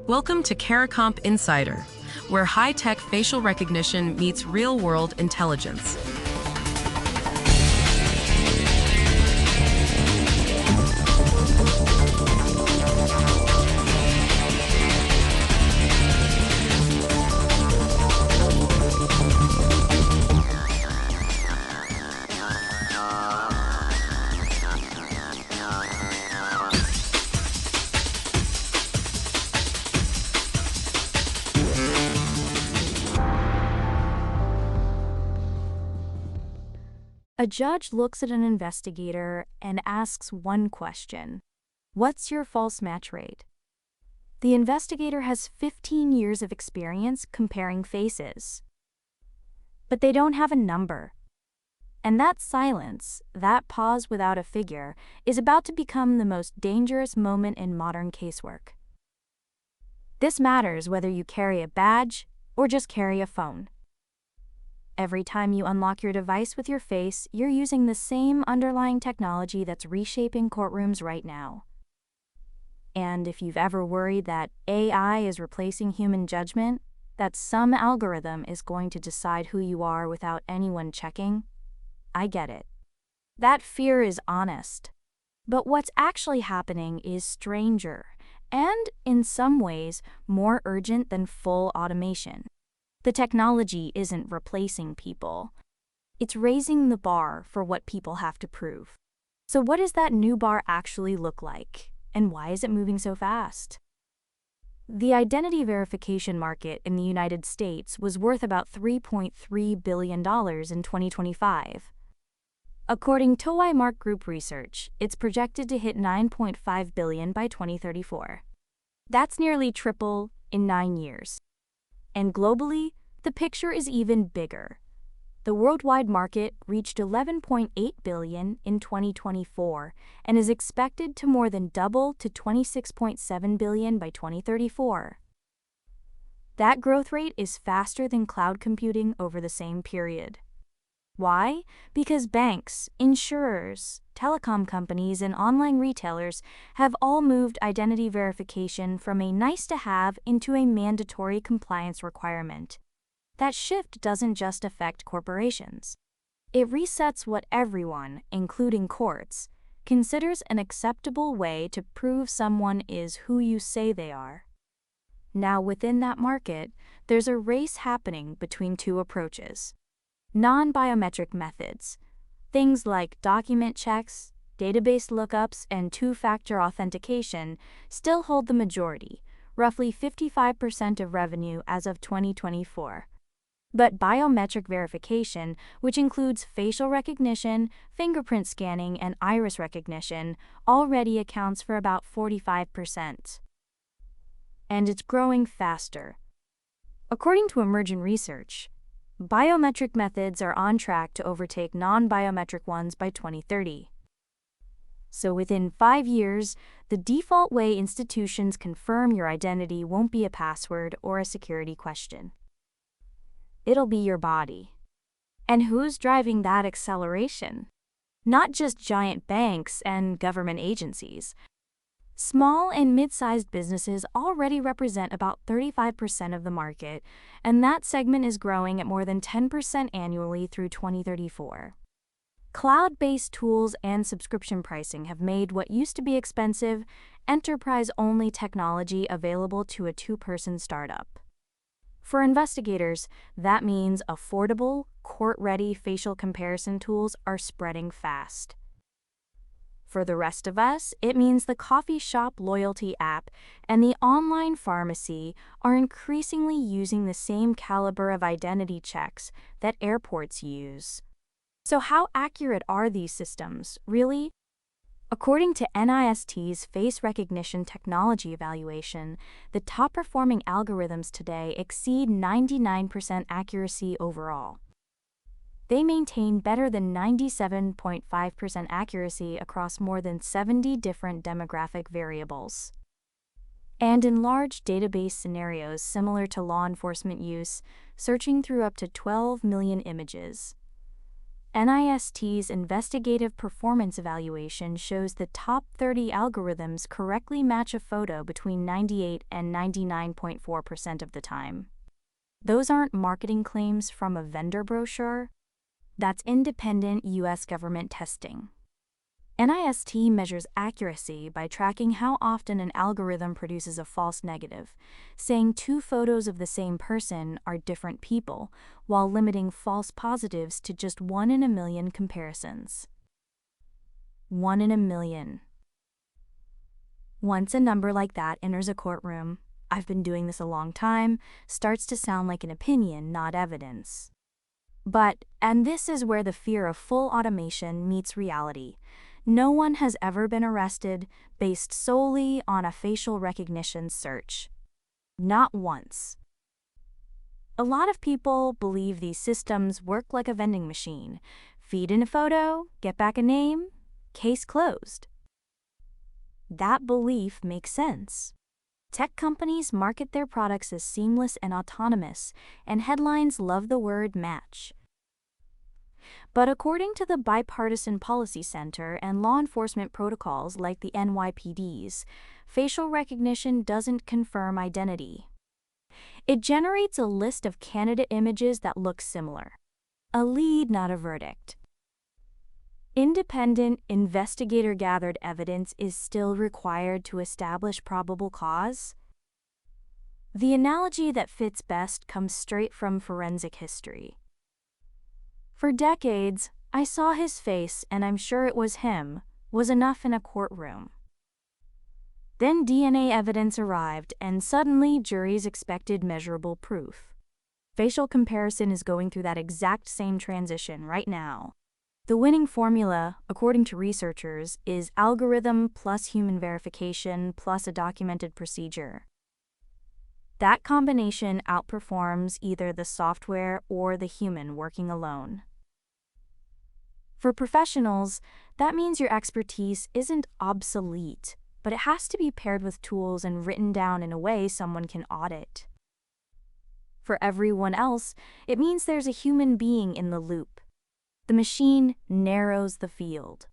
Welcome to CARICOMP Insider, where high-tech facial recognition meets real-world intelligence. A judge looks at an investigator and asks one question: what's your false match rate? The investigator has 15 years of experience comparing faces. But they don't have a number. And that silence, that pause without a figure, is about to become the most dangerous moment in modern casework. This matters whether you carry a badge or just carry a phone. Every time you unlock your device with your face, you're using the same underlying technology that's reshaping courtrooms right now. And if you've ever worried that AI is replacing human judgment, that some algorithm is going to decide who you are without anyone checking, I get it. That fear is honest. But what's actually happening is stranger, and in some ways, more urgent than full automation. The technology isn't replacing people. It's raising the bar for what people have to prove. So what does that new bar actually look like? And why is it moving so fast? The identity verification market in the United States was worth about $3.3 billion in 2025. According to Mark Group research, it's projected to hit $9.5 billion by 2034. That's nearly triple in 9 years. And globally, the picture is even bigger. The worldwide market reached $11.8 billion in 2024 and is expected to more than double to $26.7 billion by 2034. That growth rate is faster than cloud computing over the same period. Why? Because banks, insurers, telecom companies, and online retailers have all moved identity verification from a nice-to-have into a mandatory compliance requirement. That shift doesn't just affect corporations. It resets what everyone, including courts, considers an acceptable way to prove someone is who you say they are. Now, within that market, there's a race happening between two approaches. Non-biometric methods, things like document checks, database lookups, and two-factor authentication, still hold the majority, roughly 55% of revenue as of 2024. But biometric verification, which includes facial recognition, fingerprint scanning, and iris recognition, already accounts for about 45%. And it's growing faster. According to emergent research, biometric methods are on track to overtake non-biometric ones by 2030. So within 5 years, the default way institutions confirm your identity won't be a password or a security question. It'll be your body. And who's driving that acceleration? Not just giant banks and government agencies. Small and mid-sized businesses already represent about 35% of the market, and that segment is growing at more than 10% annually through 2034. Cloud-based tools and subscription pricing have made what used to be expensive, enterprise-only technology available to a two-person startup. For investigators, that means affordable, court-ready facial comparison tools are spreading fast. For the rest of us, it means the coffee shop loyalty app and the online pharmacy are increasingly using the same caliber of identity checks that airports use. So how accurate are these systems, really? According to NIST's Face Recognition Technology Evaluation, the top-performing algorithms today exceed 99% accuracy overall. They maintain better than 97.5% accuracy across more than 70 different demographic variables. And in large database scenarios similar to law enforcement use, searching through up to 12 million images. NIST's investigative performance evaluation shows the top 30 algorithms correctly match a photo between 98 and 99.4% of the time. Those aren't marketing claims from a vendor brochure. That's independent U.S. government testing. NIST measures accuracy by tracking how often an algorithm produces a false negative, saying two photos of the same person are different people, while limiting false positives to just 1 in a million comparisons. 1 in a million. Once a number like that enters a courtroom, I've been doing this a long time, starts to sound like an opinion, not evidence. But, and this is where the fear of full automation meets reality, no one has ever been arrested based solely on a facial recognition search. Not once. A lot of people believe these systems work like a vending machine. Feed in a photo, get back a name, case closed. That belief makes sense. Tech companies market their products as seamless and autonomous, and headlines love the word match. But according to the Bipartisan Policy Center and law enforcement protocols like the NYPD's, facial recognition doesn't confirm identity. It generates a list of candidate images that look similar. A lead, not a verdict. Independent, investigator-gathered evidence is still required to establish probable cause. The analogy that fits best comes straight from forensic history. For decades, I saw his face and I'm sure it was him, was enough in a courtroom. Then DNA evidence arrived and suddenly juries expected measurable proof. Facial comparison is going through that exact same transition right now. The winning formula, according to researchers, is algorithm plus human verification plus a documented procedure. That combination outperforms either the software or the human working alone. For professionals, that means your expertise isn't obsolete, but it has to be paired with tools and written down in a way someone can audit. For everyone else, it means there's a human being in the loop. The machine narrows the field.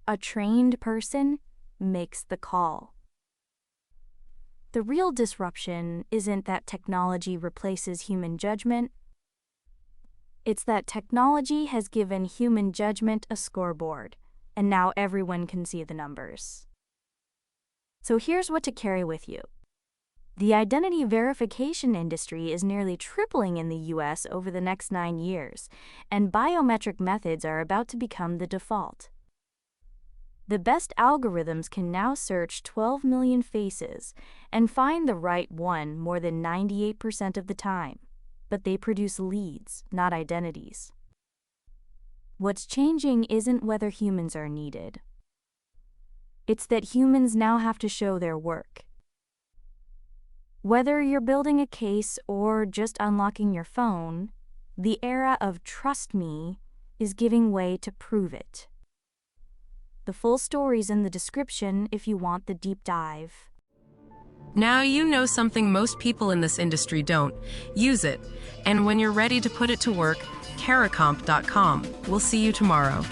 A trained person makes the call. The real disruption isn't that technology replaces human judgment. It's that technology has given human judgment a scoreboard, and now everyone can see the numbers. So here's what to carry with you. The identity verification industry is nearly tripling in the US over the next 9 years, and biometric methods are about to become the default. The best algorithms can now search 12 million faces and find the right one more than 98% of the time, but they produce leads, not identities. What's changing isn't whether humans are needed. It's that humans now have to show their work. Whether you're building a case or just unlocking your phone, the era of trust me is giving way to prove it. The full story's in the description if you want the deep dive. Now you know something most people in this industry don't. Use it. And when you're ready to put it to work, caracomp.com. We'll see you tomorrow.